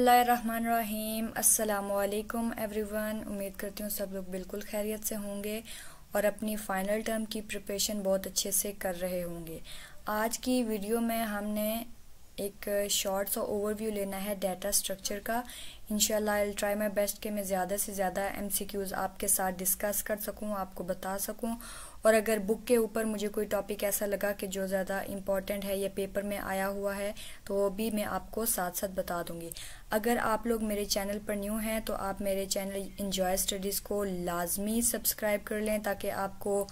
बिस्मिल्लाहिर्रहमानिर्रहीम। अस्सलामुअलैकुम एवरीवन। उम्मीद करती हूँ सब लोग बिल्कुल खैरियत से होंगे और अपनी फ़ाइनल टर्म की प्रिपरेशन बहुत अच्छे से कर रहे होंगे। आज की वीडियो में हमने एक शॉर्ट सा ओवरव्यू लेना है डाटा स्ट्रक्चर का। इंशाल्लाह I will try my best कि मैं ज़्यादा से ज़्यादा MCQs आपके साथ डिस्कस कर सकूं, आपको बता सकूं। और अगर बुक के ऊपर मुझे कोई टॉपिक ऐसा लगा कि जो ज़्यादा इम्पॉर्टेंट है या पेपर में आया हुआ है तो वो भी मैं आपको साथ साथ बता दूंगी। अगर आप लोग मेरे चैनल पर न्यू हैं तो आप मेरे चैनल इंजॉय स्टडीज़ को लाजमी सब्सक्राइब कर लें ताकि आपको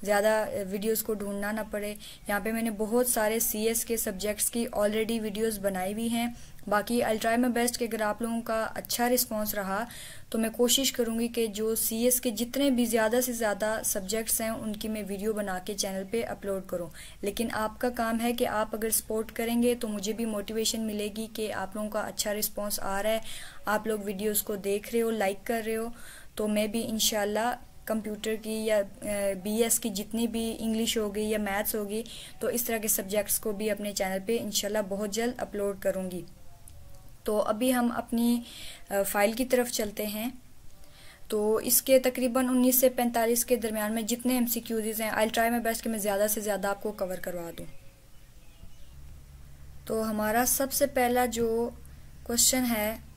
ज़्यादा वीडियोस को ढूंढना ना पड़े। यहाँ पे मैंने बहुत सारे CS के सब्जेक्ट्स की ऑलरेडी वीडियोस बनाई हुई हैं। बाकी आई ट्राई माई बेस्ट कि अगर आप लोगों का अच्छा रिस्पांस रहा तो मैं कोशिश करूँगी कि जो CS के जितने भी ज़्यादा से ज़्यादा सब्जेक्ट्स हैं उनकी मैं वीडियो बना के चैनल पे अपलोड करूँ। लेकिन आपका काम है कि आप अगर सपोर्ट करेंगे तो मुझे भी मोटिवेशन मिलेगी कि आप लोगों का अच्छा रिस्पॉन्स आ रहा है, आप लोग वीडियोज़ को देख रहे हो, लाइक कर रहे हो। तो मैं भी इंशाल्लाह कंप्यूटर की या BS की जितनी भी इंग्लिश होगी या मैथ्स होगी तो इस तरह के सब्जेक्ट्स को भी अपने चैनल पे इंशाल्लाह बहुत जल्द अपलोड करूँगी। तो अभी हम अपनी फाइल की तरफ चलते हैं। तो इसके तकरीबन 19 से 45 के दरमियान में जितने MCQs हैं आई ट्राई माई बेस्ट कि मैं ज़्यादा से ज़्यादा आपको कवर करवा दूँ। तो हमारा सबसे पहला जो क्वेश्चन है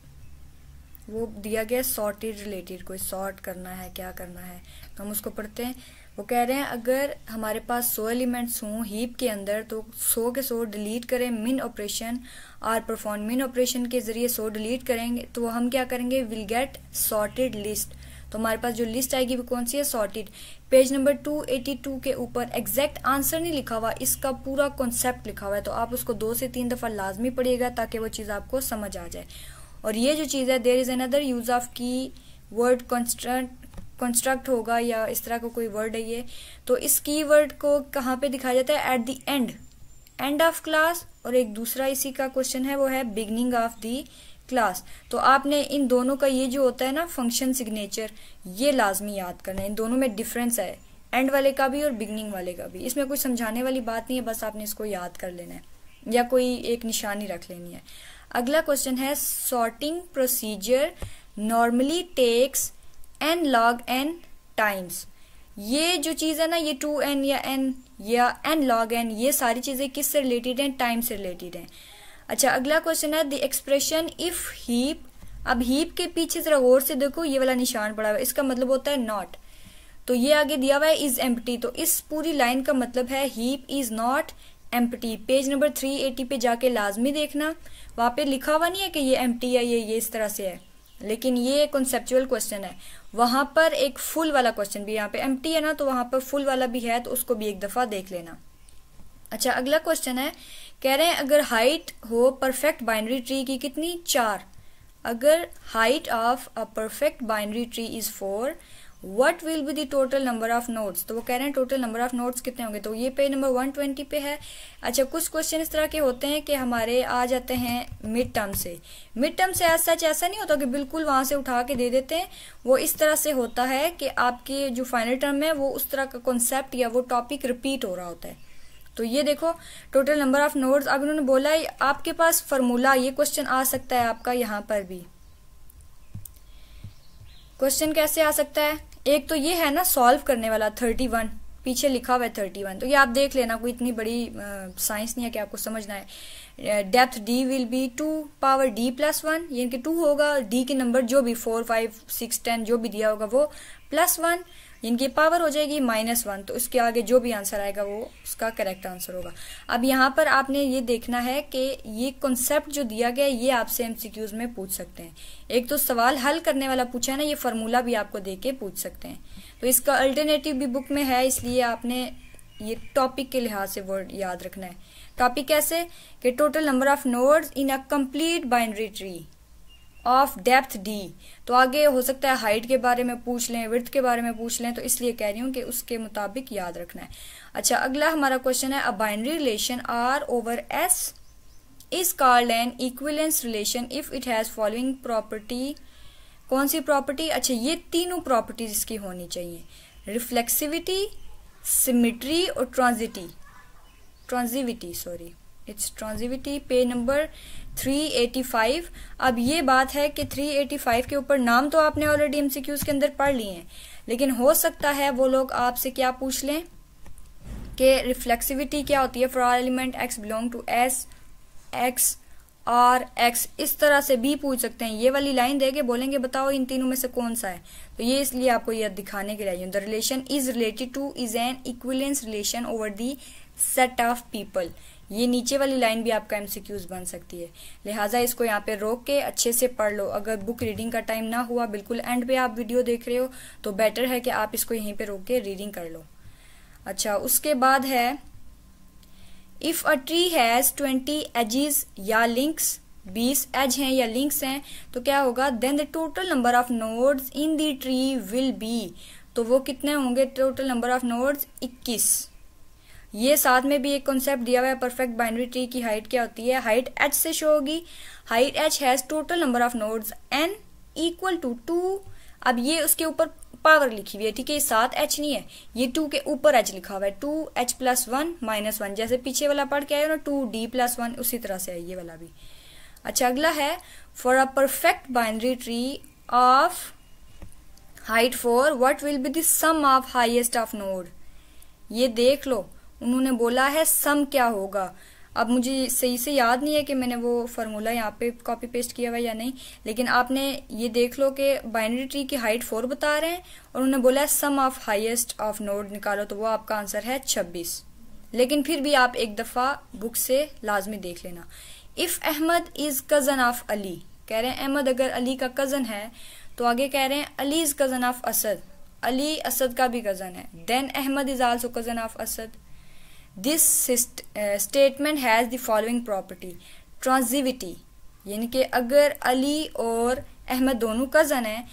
वो दिया गया सॉर्टेड रिलेटेड, कोई सॉर्ट करना है, क्या करना है तो हम उसको पढ़ते हैं। वो कह रहे हैं अगर हमारे पास 100 एलिमेंट्स हों हीप के अंदर तो 100 के 100 डिलीट करें। मिन ऑपरेशन आर परफॉर्म, मिन ऑपरेशन के जरिए 100 डिलीट करेंगे तो हम क्या करेंगे, विल गेट सॉर्टेड लिस्ट। तो हमारे पास जो लिस्ट आएगी वो कौन सी है, सॉर्टेड। पेज नंबर 282 के ऊपर एग्जैक्ट आंसर नहीं लिखा हुआ, इसका पूरा कॉन्सेप्ट लिखा हुआ है। तो आप उसको 2 से 3 दफा लाजमी पढ़िएगा ताकि वो चीज़ आपको समझ आ जाए। और ये जो चीज़ है there is another use of keyword construct होगा या इस तरह का कोई वर्ड है ये। तो इस की वर्ड को कहाँ पे दिखाया जाता है, at the end of class. और एक दूसरा इसी का क्वेश्चन है वो है बिगनिंग ऑफ द क्लास। तो आपने इन दोनों का ये जो होता है ना फंक्शन सिग्नेचर, ये लाजमी याद करना है। इन दोनों में डिफरेंस है, एंड वाले का भी और बिगनिंग वाले का भी। इसमें कुछ समझाने वाली बात नहीं है, बस आपने इसको याद कर लेना है या कोई एक निशानी रख लेनी है। अगला क्वेश्चन है sorting procedure normally takes n log n times. ये जो चीज है ना, ये 2n या n या n log n, ये सारी चीजें किससे रिलेटेड हैं, टाइम से रिलेटेड हैं। अच्छा, अगला क्वेश्चन है द एक्सप्रेशन इफ हीप। अब हीप के पीछे जरा गौर से देखो, ये वाला निशान पड़ा हुआ है, इसका मतलब होता है नॉट। तो ये आगे दिया हुआ है इज एम्प्टी, तो इस पूरी लाइन का मतलब है heap is not empty. Page number 380 पे जाके लाजमी देखना, वहां पे लिखा हुआ नहीं है कि ये एम्प्टी है, ये इस तरह से है, लेकिन ये कॉन्सेप्चुअल क्वेश्चन है। वहां पर एक फुल वाला क्वेश्चन भी, यहाँ पे एम्प्टी है ना तो वहां पर फुल वाला भी है, तो उसको भी एक दफा देख लेना। अच्छा, अगला क्वेश्चन है, कह रहे हैं अगर हाइट हो परफेक्ट बाइनरी ट्री की कितनी, 4। अगर height of a perfect binary tree is 4, what will be the total number of nodes. तो वो कह रहे हैं टोटल नंबर ऑफ नोड्स कितने होंगे, तो ये पेज नंबर 120 पे है। अच्छा, कुछ क्वेश्चन इस तरह के होते हैं कि हमारे आ जाते हैं मिड टर्म से। मिड टर्म से सच ऐसा नहीं होता कि बिल्कुल वहां से उठा के दे देते हैं, वो इस तरह से होता है कि आपके जो फाइनल टर्म है वो उस तरह का कॉन्सेप्ट या वो टॉपिक रिपीट हो रहा होता है। तो ये देखो टोटल नंबर ऑफ नोड्स, अब उन्होंने बोला है आपके पास फॉर्मूला, ये क्वेश्चन आ सकता है आपका यहाँ पर भी। क्वेश्चन कैसे आ सकता है, एक तो ये है ना सॉल्व करने वाला 31, पीछे लिखा हुआ है 31, तो ये आप देख लेना, कोई इतनी बड़ी साइंस नहीं है कि आपको समझना है। Depth D will be 2 power D + 1, यानी कि 2 होगा, D के नंबर जो भी 4 5 6 10 जो भी दिया होगा वो +1, इनकी पावर हो जाएगी -1। तो इसके आगे जो भी आंसर आएगा वो उसका करेक्ट आंसर होगा। अब यहाँ पर आपने ये देखना है कि ये कॉन्सेप्ट जो दिया गया है ये आपसे MCQs में पूछ सकते हैं। एक तो सवाल हल करने वाला पूछा है ना, ये फार्मूला भी आपको दे के पूछ सकते हैं। तो इसका अल्टरनेटिव भी बुक में है, इसलिए आपने ये टॉपिक के लिहाज से वर्ड याद रखना है। टॉपिक कैसे कि total number of nodes in a complete binary tree of depth D। तो आगे हो सकता है हाइट के बारे में पूछ लें, विड्थ के बारे में पूछ लें, तो इसलिए कह रही हूँ कि उसके मुताबिक याद रखना है। अच्छा, अगला हमारा क्वेश्चन है a binary relation R/S is called an equivalence relation if it has following property. कौन सी प्रॉपर्टी, अच्छा ये तीनों प्रॉपर्टीज इसकी होनी चाहिए, रिफ्लेक्सिविटी, सिमेट्री और transitivity. It's transitivity. Page number 385। अब ये बात है कि 385 के ऊपर नाम तो आपने ऑलरेडी एमसीक्यूज के अंदर पढ़ लिए हैं, लेकिन हो सकता है वो लोग आपसे क्या पूछ लें कि रिफ्लेक्सिविटी क्या होती है for all element x belong to S x R x, इस तरह से भी पूछ सकते हैं। ये वाली लाइन देके बोलेंगे बताओ इन तीनों में से कौन सा है, तो ये इसलिए आपको ये दिखाने के लिए the relation is related two is an equivalence relation over the set of people. ये नीचे वाली लाइन भी आपका एमसीक्यूज बन सकती है, लिहाजा इसको यहाँ पे रोक के अच्छे से पढ़ लो। अगर बुक रीडिंग का टाइम ना हुआ, बिल्कुल एंड पे आप वीडियो देख रहे हो, तो बेटर है कि आप इसको यहीं पे रोक के रीडिंग कर लो। अच्छा, उसके बाद है if a tree has 20 edges या लिंक्स, 20 एज हैं या लिंक्स हैं, तो क्या होगा, then the total number of nodes in the tree will be, तो वो कितने होंगे, टोटल नंबर ऑफ नोड्स 21। ये साथ में भी एक कॉन्सेप्ट दिया हुआ है, परफेक्ट बाइनरी ट्री की हाइट क्या होती है, हाइट h से शो होगी। Height h has total number of nodes n equal to 2। अब ये उसके ऊपर पावर लिखी हुई है, ठीक है, 7h नहीं है, ये 2 के ऊपर h लिखा हुआ है, 2h+1 -1, जैसे पीछे वाला पढ़ के आए हो ना 2d+1, उसी तरह से है ये वाला भी। अच्छा, अगला है for a perfect binary tree of height 4 what will be the sum of highest of node. ये देख लो, उन्होंने बोला है सम क्या होगा। अब मुझे सही से याद नहीं है कि मैंने वो फार्मूला यहाँ पे कॉपी पेस्ट किया हुआ या नहीं, लेकिन आपने ये देख लो कि बाइनरी ट्री की हाइट 4 बता रहे हैं और उन्होंने बोला है सम ऑफ हाईएस्ट ऑफ नोड निकालो, तो वो आपका आंसर है 26। लेकिन फिर भी आप एक दफा बुक से लाजमी देख लेना। If Ahmad is cousin of Ali, कह रहे हैं अहमद अगर अली का कजन है, तो आगे कह रहे हैं Ali is cousin of Asad, Ali Asad का भी कजन है, then Ahmad is also cousin of Asad. This statement has the following property, transitivity, यानी कि अगर अली और अहमद दोनों कजन हैं,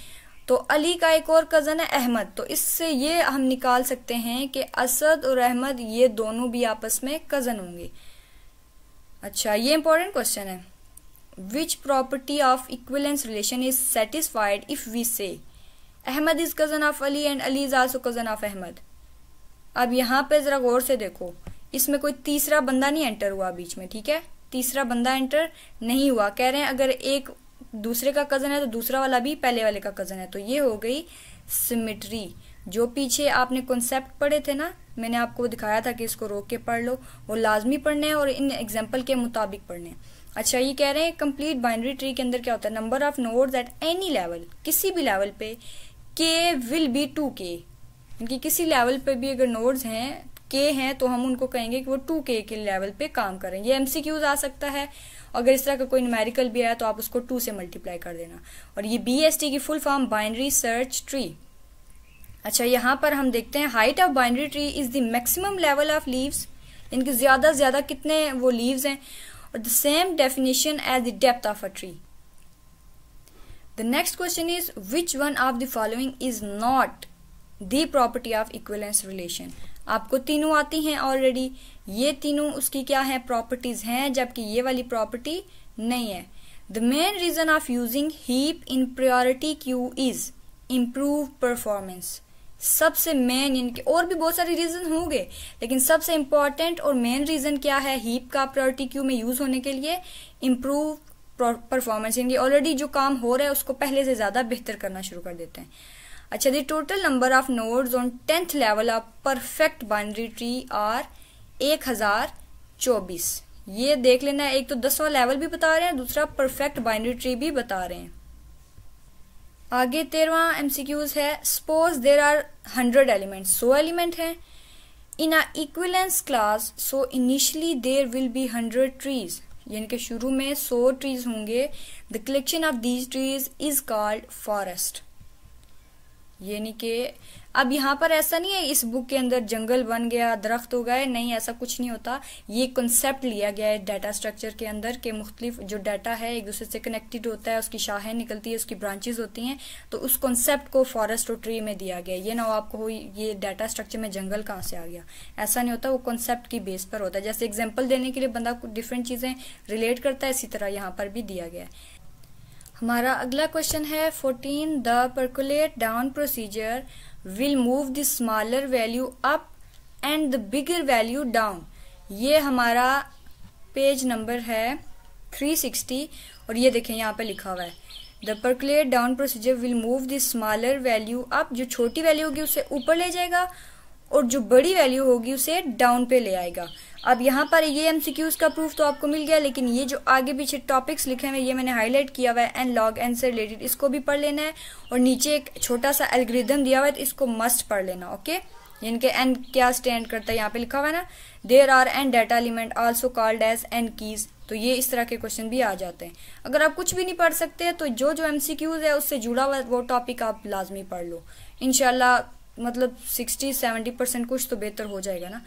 तो अली का एक और कजन है अहमद, तो इससे ये हम निकाल सकते हैं कि असद और अहमद ये दोनों भी आपस में कजन होंगे। अच्छा, ये इंपॉर्टेंट क्वेश्चन है। Which property of equivalence relation is satisfied if we say Ahmad is cousin of Ali and Ali is also cousin of Ahmad. अब यहाँ पे जरा गौर से देखो, इसमें कोई तीसरा बंदा नहीं एंटर हुआ बीच में, ठीक है, तीसरा बंदा एंटर नहीं हुआ। कह रहे हैं अगर एक दूसरे का कजन है तो दूसरा वाला भी पहले वाले का कजन है, तो ये हो गई सिमेट्री। जो पीछे आपने कॉन्सेप्ट पढ़े थे ना, मैंने आपको दिखाया था कि इसको रोक के पढ़ लो, वो लाजमी पढ़ने हैं और इन एग्जाम्पल के मुताबिक पढ़ने हैं। अच्छा, ये कह रहे हैं कंप्लीट बाइनरी ट्री के अंदर क्या होता है, number of nodes at any level, किसी भी लेवल पे, के विल बी 2k, इनकी किसी लेवल पे भी अगर नोड्स हैं k हैं तो हम उनको कहेंगे कि वो 2k के लेवल पे काम करें। ये एमसीक्यूज आ सकता है, अगर इस तरह का कोई न्यूमेरिकल भी आया तो आप उसको 2 से मल्टीप्लाई कर देना। और ये BST की full form binary search tree. अच्छा, यहाँ पर हम देखते हैं height of binary tree is the maximum level of leaves, इनके ज्यादा से ज्यादा कितने वो लीव्स हैं, और the same definition as the depth of a tree. The next question is which one of the following is not the property of equivalence relation. आपको तीनों आती हैं ऑलरेडी, ये तीनों उसकी क्या है, प्रॉपर्टीज हैं, जबकि ये वाली प्रॉपर्टी नहीं है। The main reason of using heap in priority queue is improve performance. सबसे मेन, इनके और भी बहुत सारे रीजन होंगे, लेकिन सबसे इंपॉर्टेंट और मेन रीजन क्या है हीप का प्रायोरिटी क्यू में यूज होने के लिए, इम्प्रूव परफॉर्मेंस। इनकी ऑलरेडी जो काम हो रहा है उसको पहले से ज्यादा बेहतर करना शुरू कर देते हैं। अच्छा, the total number of nodes on 10th level of perfect binary tree are 1024। ये देख लेना है, एक तो 10वां लेवल भी बता रहे हैं, दूसरा परफेक्ट बाइनरी ट्री भी बता रहे हैं। आगे 13वां एमसीक्यूज है, suppose there are 100 elements, 100 element हैं in a equivalence class, so initially there will be 100 trees, यानी कि शुरू में 100 ट्रीज होंगे। The collection of these trees is called forest. यानी कि अब यहाँ पर ऐसा नहीं है इस बुक के अंदर जंगल बन गया, दरख्त हो गए, नहीं, ऐसा कुछ नहीं होता। ये कॉन्सेप्ट लिया गया है डाटा स्ट्रक्चर के अंदर के मुख्तलिफ जो डाटा है एक दूसरे से कनेक्टेड होता है, उसकी शाखें निकलती है, उसकी ब्रांचेस होती हैं, तो उस कॉन्सेप्ट को फॉरेस्ट और ट्री में दिया गया। ये ना हो आपको हो ये डाटा स्ट्रक्चर में जंगल कहाँ से आ गया, ऐसा नहीं होता, वो कॉन्सेप्ट की बेस पर होता है। जैसे एग्जाम्पल देने के लिए बंदा डिफरेंट चीजें रिलेट करता है, इसी तरह यहाँ पर भी दिया गया है। हमारा अगला क्वेश्चन है 14, the percolate down procedure will move the smaller value up and the bigger value down. ये हमारा पेज नंबर है 360 और ये देखें यहाँ पे लिखा हुआ है the percolate down procedure will move the smaller value up, जो छोटी वैल्यू होगी उसे ऊपर ले जाएगा और जो बड़ी वैल्यू होगी उसे डाउन पे ले आएगा। अब यहाँ पर ये एमसीक्यूज का प्रूफ तो आपको मिल गया, लेकिन ये जो आगे पीछे टॉपिक्स लिखे हुए ये मैंने हाईलाइट किया हुआ है एन लॉग एन से रिलेटेड, इसको भी पढ़ लेना है और नीचे एक छोटा सा एल्गोरिथम दिया हुआ है तो इसको मस्ट पढ़ लेना। ओके, इनके एन क्या स्टैंड करता है यहाँ पे लिखा हुआ है ना, there are N data element also called as N keys, तो ये इस तरह के क्वेश्चन भी आ जाते हैं। अगर आप कुछ भी नहीं पढ़ सकते तो जो जो एमसीक्यूज है उससे जुड़ा हुआ वो टॉपिक आप लाजमी पढ़ लो, इंशाल्लाह मतलब 60-70% कुछ तो बेहतर हो जाएगा ना।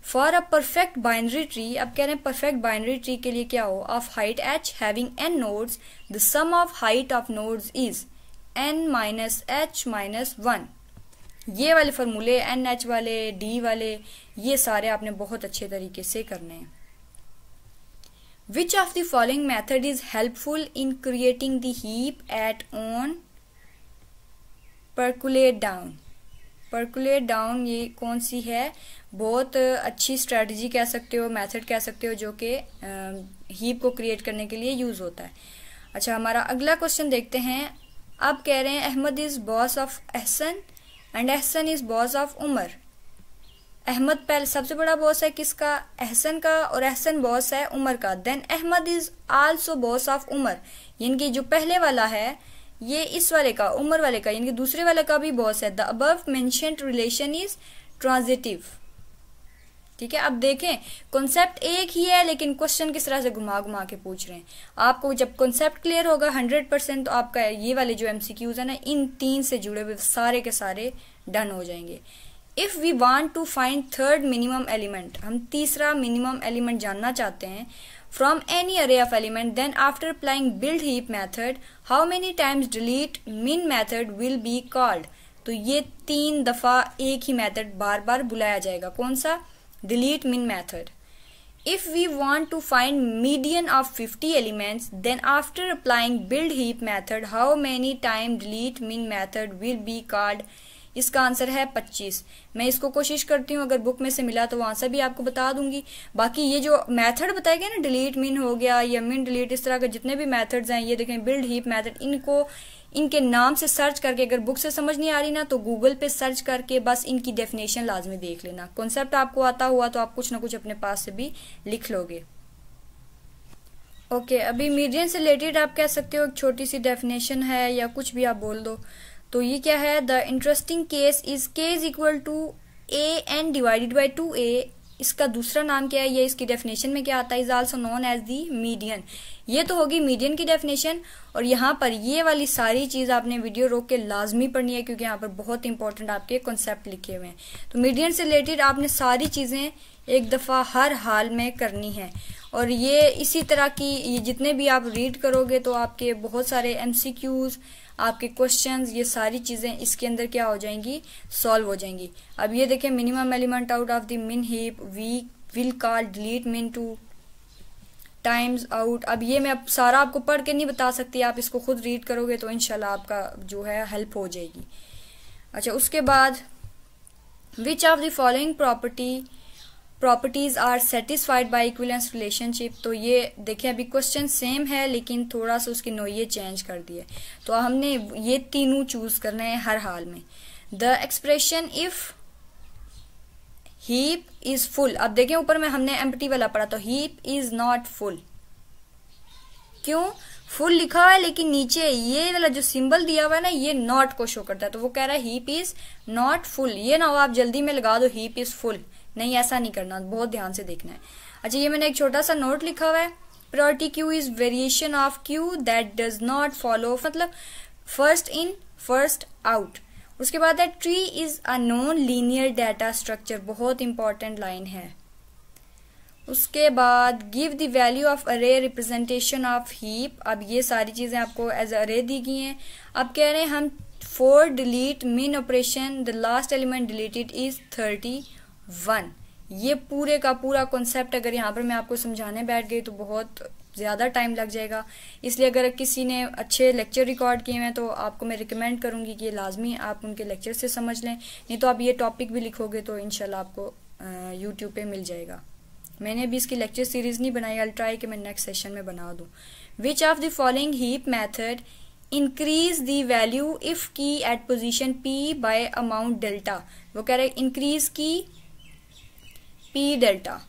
For a perfect binary tree, अब कह रहे हैं परफेक्ट बाइनरी ट्री के लिए क्या हो, of height h having n nodes the sum of height of nodes is n minus h minus 1। ये वाले फॉर्मूले NH वाले D वाले ये सारे आपने बहुत अच्छे तरीके से करने हैं। Which of the following method is helpful in creating the heap at on percolate down? Percolate down ये कौन सी है, बहुत अच्छी स्ट्रेटजी कह सकते हो, मेथड कह सकते हो जो कि हीप को क्रिएट करने के लिए यूज होता है। अच्छा, हमारा अगला क्वेश्चन देखते हैं। अब कह रहे हैं Ahmad is boss of Ehsan and Ehsan is boss of Umar. Ahmad पहले सबसे बड़ा बॉस है किसका, एहसन का, और एहसन बॉस है उमर का। Then Ahmad is also boss of Umar, यानी कि जो पहले वाला है ये इस वाले का, उमर वाले का, यानी कि दूसरे वाले का भी बॉस है। The above mentioned relation is transitive. ठीक है, अब देखें कॉन्सेप्ट एक ही है लेकिन क्वेश्चन किस तरह से घुमा घुमा के पूछ रहे हैं। आपको जब कॉन्सेप्ट क्लियर होगा 100% तो आपका ये वाले जो एमसीक्यूज है ना इन 3 से जुड़े हुए सारे के सारे डन हो जाएंगे। If we want to find third minimum element, हम तीसरा मिनिमम एलिमेंट जानना चाहते हैं from any array of element, then after applying build heap method how many times delete min method will be called? तो ये 3 दफा एक ही मेथड बार बार बुलाया जाएगा, कौन सा, delete min method। if we want to find median of 50 elements then after applying build heap method how many time delete min method will be called? इसका answer है 25। मैं इसको कोशिश करती हूँ अगर बुक में से मिला तो वहां से भी आपको बता दूंगी। बाकी ये जो मेथड बताए गए ना, डिलीट मिन हो गया या मिन डिलीट, इस तरह के जितने भी मेथड्स हैं ये देखें बिल्ड हीप मेथड, इनको इनके नाम से सर्च करके अगर बुक से समझ नहीं आ रही ना तो गूगल पे सर्च करके बस इनकी डेफिनेशन लाजमी देख लेना। कॉन्सेप्ट आपको आता हुआ तो आप कुछ ना कुछ अपने पास से भी लिख लोगे। ओके, अभी मीडियन से रिलेटेड आप कह सकते हो एक छोटी सी डेफिनेशन है या कुछ भी आप बोल दो। तो ये क्या है, the interesting case is k is equal to a n divided by 2a। इसका दूसरा नाम क्या है, ये इसकी डेफिनेशन में क्या आता है, is also known as the median. ये तो होगी मीडियन की डेफिनेशन, और यहाँ पर ये वाली सारी चीज आपने वीडियो रोक के लाजमी पढ़नी है क्योंकि यहाँ पर बहुत इंपॉर्टेंट आपके कॉन्सेप्ट लिखे हुए हैं। तो मीडियन से रिलेटेड आपने सारी चीजें एक दफा हर हाल में करनी है, और ये इसी तरह की ये जितने भी आप रीड करोगे तो आपके बहुत सारे एमसीक्यूज, आपके क्वेश्चंस, ये सारी चीजें इसके अंदर क्या हो जाएंगी, सॉल्व हो जाएंगी। अब ये देखें, minimum element out of the min heap we will call delete min two times out. अब ये मैं सारा आपको पढ़ के नहीं बता सकती, आप इसको खुद रीड करोगे तो इंशाल्लाह आपका जो है हेल्प हो जाएगी। अच्छा, उसके बाद which of the following properties are satisfied by equivalence relationship. तो ये देखिए अभी क्वेश्चन सेम है लेकिन थोड़ा सा उसकी नोइये चेंज कर दिए, तो हमने ये तीनों चूज करने हैं हर हाल में। The expression if heap is full, अब देखें ऊपर में हमने एम्प्टी वाला पढ़ा, तो हीप इज नॉट फुल, क्यों, फुल लिखा हुआ है लेकिन नीचे ये वाला जो सिंबल दिया हुआ है ना ये नॉट को शो करता है, तो वो कह रहा है हीप इज नॉट फुल। ये ना हो आप जल्दी में लगा दो हीप इज फुल, नहीं ऐसा नहीं करना, बहुत ध्यान से देखना है। अच्छा, ये मैंने एक छोटा सा नोट लिखा हुआ है, priority queue is variation of Q that does not follow, मतलब फर्स्ट इन फर्स्ट आउट। उसके बाद है tree is a non linear data structure, बहुत इंपॉर्टेंट लाइन है। उसके बाद गिव द वैल्यू ऑफ अरे रिप्रेजेंटेशन ऑफ हीप, अब ये सारी चीजें आपको एज अरे दी गई हैं। अब कह रहे हैं हम फॉर डिलीट मिन operation the last element deleted is 31। ये पूरे का पूरा कॉन्सेप्ट अगर यहाँ पर मैं आपको समझाने बैठ गई तो बहुत ज़्यादा टाइम लग जाएगा, इसलिए अगर किसी ने अच्छे लेक्चर रिकॉर्ड किए हैं तो आपको मैं रिकमेंड करूँगी कि लाजमी आप उनके लेक्चर से समझ लें, नहीं तो आप ये टॉपिक भी लिखोगे तो इंशाल्लाह आपको यूट्यूब पे मिल जाएगा। मैंने अभी इसकी लेक्चर सीरीज नहीं बनाई, आई ट्राई कि मैं नेक्स्ट सेशन में बना दूं। Which of the following heap method increase the value if key at position p by amount delta. वो कह रहे हैं इंक्रीज की पी डेल्टा।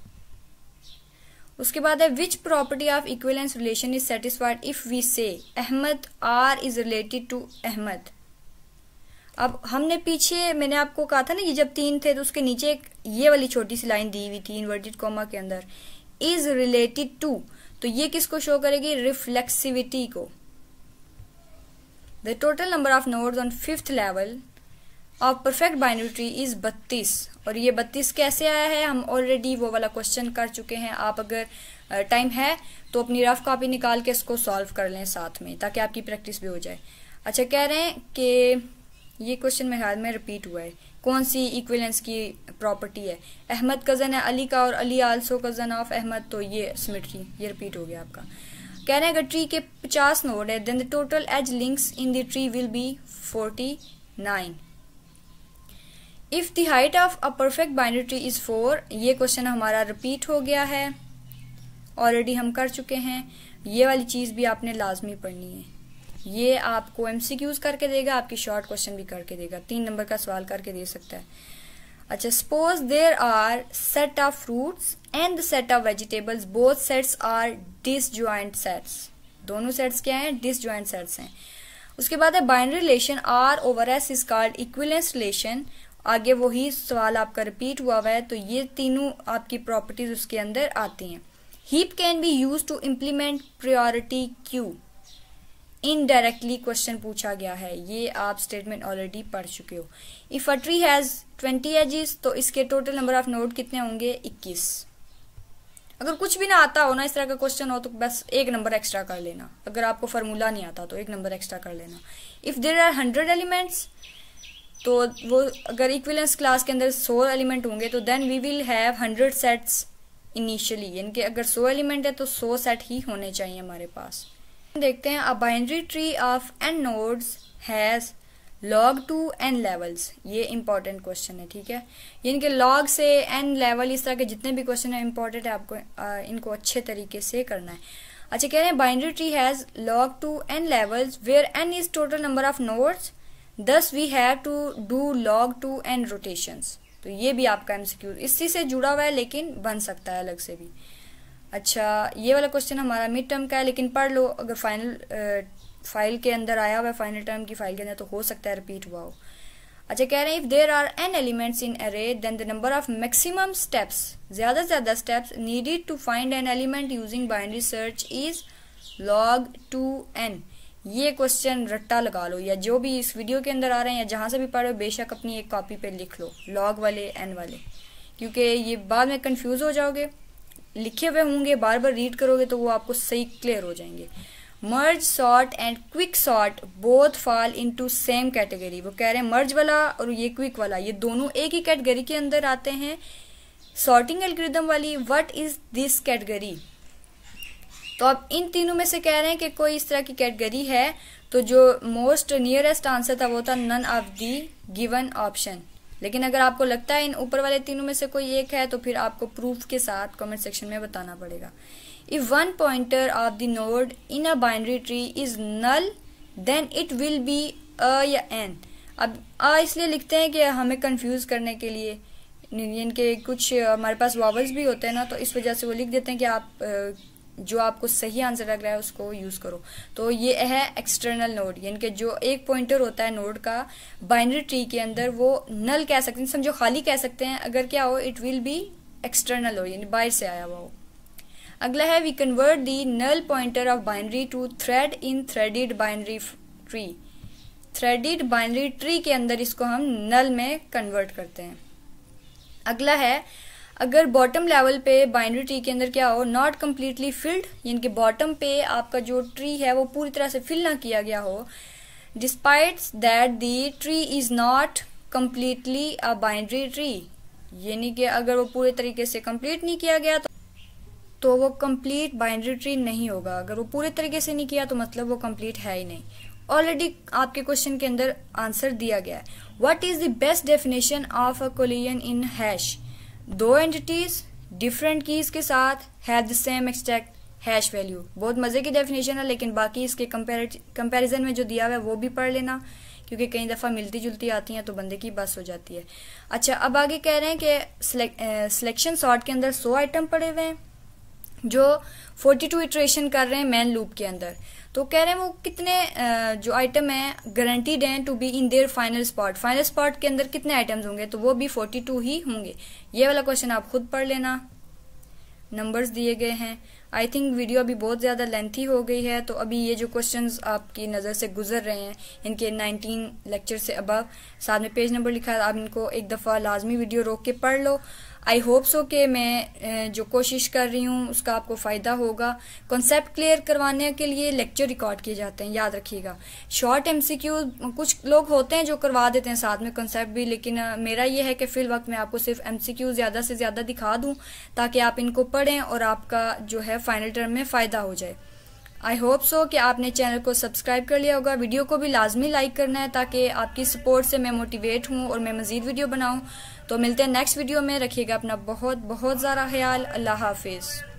उसके बाद है which property of equivalence relation is satisfied if we say Ahmad R is related to Ahmad. अब हमने पीछे मैंने आपको कहा था ना ये जब 3 थे तो उसके नीचे एक ये वाली छोटी सी लाइन दी हुई थी इन्वर्टेड कॉमा के अंदर, इज रिलेटेड टू, तो ये किसको शो करेगी? रिफ्लेक्सिविटी को। The total number of nodes on 5th level of perfect binary tree is 32। और ये 32 कैसे आया है? हम ऑलरेडी वो वाला क्वेश्चन कर चुके हैं। आप अगर टाइम है तो अपनी रफ कॉपी निकाल के इसको सॉल्व कर लें साथ में, ताकि आपकी प्रैक्टिस भी हो जाए। अच्छा, कह रहे हैं कि ये क्वेश्चन मेरे ख्याल में रिपीट हुआ है। कौन सी इक्विवेलेंस की प्रॉपर्टी है? अहमद कजन है अली का और Ali also cousin of Ahmad, तो ये सिमेट्री, ये रिपीट हो गया आपका। कह रहे हैं अगर ट्री के 50 नोड है then the total edge links in the tree will be 49। If the height of a perfect binary tree is 4, ये क्वेश्चन हमारा रिपीट हो गया है, ऑलरेडी हम कर चुके हैं। ये वाली चीज भी आपने लाजमी पढ़नी है। ये आपको एमसीक्यूज करके देगा, आपकी शॉर्ट क्वेश्चन भी करके देगा, 3 नंबर का सवाल करके दे सकता है। अच्छा, suppose there are set of fruits and the set of vegetables, both sets are disjoint sets. दोनों सेट्स क्या हैं? डिसजॉइंट सेट्स हैं। उसके बाद है binary relation R over S is called equivalence relation. आगे वही सवाल आपका रिपीट हुआ है, तो ये तीनों आपकी प्रॉपर्टीज उसके अंदर आती हैं। Heap can be use to implement priority queue. Indirectly question पूछा गया है, ये आप स्टेटमेंट ऑलरेडी पढ़ चुके हो। If a tree has 20 edges, तो इसके टोटल नंबर ऑफ नोड कितने होंगे? 21। अगर कुछ भी ना आता हो ना, इस तरह का क्वेश्चन हो, तो बस 1 नंबर एक्स्ट्रा कर लेना। अगर आपको फार्मूला नहीं आता तो 1 नंबर एक्स्ट्रा कर लेना। इफ देयर आर 100 एलिमेंट्स, तो वो अगर इक्विवेलेंस क्लास के अंदर 100 एलिमेंट होंगे तो then we will have 100 sets initially, यानी कि अगर 100 एलिमेंट है तो 100 सेट ही होने चाहिए हमारे पास। देखते हैं अ binary tree of n nodes has log 2 n levels. ये इंपॉर्टेंट क्वेश्चन है, ठीक है। यानी कि log से n लेवल, इस तरह के जितने भी क्वेश्चन है इंपॉर्टेंट है, आपको इनको अच्छे तरीके से करना है। अच्छा, कह रहे हैं binary tree has log 2 n levels where n is total number of nodes, thus we have to do log 2 n rotations. तो ये भी आपका एमसीक्यू इसी से जुड़ा हुआ है, लेकिन बन सकता है अलग से भी। अच्छा, ये वाला क्वेश्चन हमारा मिड टर्म का है, लेकिन पढ़ लो, अगर फाइनल फाइल के अंदर आया हुआ है, फाइनल टर्म की फाइल के अंदर, तो हो सकता है रिपीट हुआ हो। अच्छा, कह रहे हैं if there are n elements in array then the number of maximum steps, ज्यादा से ज्यादा steps needed to find an element using binary search is log 2n। ये क्वेश्चन रट्टा लगा लो, या जो भी इस वीडियो के अंदर आ रहे हैं या जहां से भी पढ़ो, बेशक अपनी एक कॉपी पे लिख लो log वाले n वाले, क्योंकि ये बाद में कंफ्यूज हो जाओगे। लिखे हुए होंगे, बार बार रीड करोगे तो वो आपको सही क्लियर हो जाएंगे। Merge sort and quick sort both fall into same category. वो कह रहे हैं मर्ज वाला और ये क्विक वाला, ये दोनों एक ही कैटेगरी के अंदर आते हैं। सॉर्टिंग एल्गोरिथम वाली, व्हाट इज दिस कैटेगरी? तो अब इन तीनों में से कह रहे हैं कि कोई इस तरह की कैटेगरी है, तो जो मोस्ट नियरेस्ट आंसर था वो था none of the given option. लेकिन अगर आपको लगता है इन ऊपर वाले तीनों में से कोई एक है, तो फिर आपको प्रूफ के साथ कमेंट सेक्शन में बताना पड़ेगा। If one pointer of the node in a binary tree is null then it will be a या एन। अब अ इसलिए लिखते हैं कि हमें कंफ्यूज करने के लिए, इनके कुछ हमारे पास वॉवल्स भी होते हैं ना, तो इस वजह से वो लिख देते हैं कि आप जो आपको सही आंसर लग रहा है उसको यूज करो। तो ये है एक्सटर्नल नोड, यानी कि जो एक पॉइंटर होता है नोड का बाइनरी ट्री के अंदर, वो नल कह सकते हैं, समझो खाली कह सकते हैं अगर क्या हो, इट विल बी एक्सटर्नल हो, यानी बाहर से आया हुआ हो। अगला है we convert the null pointer of binary to thread in threaded binary tree. Threaded binary tree के अंदर इसको हम नल में कन्वर्ट करते हैं। अगला है अगर बॉटम लेवल पे बाइनरी ट्री के अंदर क्या हो, नॉट कम्प्लीटली फिल्ड, यानी कि बॉटम पे आपका जो ट्री है वो पूरी तरह से फिल ना किया गया हो, despite that the tree is not completely a binary tree, यानी कि अगर वो पूरे तरीके से कंप्लीट नहीं किया गया तो वो कंप्लीट बाइनरी ट्री नहीं होगा। अगर वो पूरे तरीके से नहीं किया तो मतलब वो कंप्लीट है ही नहीं। ऑलरेडी आपके क्वेश्चन के अंदर आंसर दिया गया है। What is the best definition of a collision in hash? दो एंटिटीज डिफरेंट कीज के साथ have the same extract hash value. बहुत मजे की डेफिनेशन है, लेकिन बाकी इसके कंपैरिजन में जो दिया हुआ है वो भी पढ़ लेना, क्योंकि कई दफ़ा मिलती जुलती आती हैं तो बंदे की बस हो जाती है। अच्छा, अब आगे कह रहे हैं कि सिलेक्शन सॉर्ट के अंदर 100 आइटम पड़े हुए हैं जो 42 इटरेशन कर रहे हैं मेन लूप के अंदर। तो कह रहे हैं वो कितने जो आइटम है गारंटीड हैं to be in their final spot. Final spot के अंदर कितने आइटम्स होंगे, तो वो भी 42 ही होंगे। ये वाला क्वेश्चन आप खुद पढ़ लेना, नंबर्स दिए गए हैं। आई थिंक वीडियो अभी बहुत ज़्यादा लेंथी हो गई है, तो अभी ये जो क्वेश्चंस आपकी नज़र से गुजर रहे हैं इनके 19 लेक्चर से अबव, साथ में पेज नंबर लिखा है, आप इनको एक दफ़ा लाजमी वीडियो रोक के पढ़ लो। आई होप सो कि मैं जो कोशिश कर रही हूँ उसका आपको फ़ायदा होगा। कॉन्सेप्ट क्लियर करवाने के लिए लेक्चर रिकॉर्ड किए जाते हैं, याद रखिएगा। शॉर्ट MCQ कुछ लोग होते हैं जो करवा देते हैं साथ में कॉन्सेप्ट भी, लेकिन मेरा ये है कि फिल वक्त मैं आपको सिर्फ MCQ ज़्यादा से ज़्यादा दिखा दूँ ताकि आप इनको पढ़ें और आपका जो है फाइनल टर्म में फ़ायदा हो जाए। आई होप सो कि आपने चैनल को सब्सक्राइब कर लिया होगा। वीडियो को भी लाजमी लाइक करना है ताकि आपकी सपोर्ट से मैं मोटिवेट हूँ और मैं मज़ीद वीडियो बनाऊँ। तो मिलते हैं नेक्स्ट वीडियो में। रखिएगा अपना बहुत बहुत ज़्यादा ख्याल। अल्लाह हाफिज़।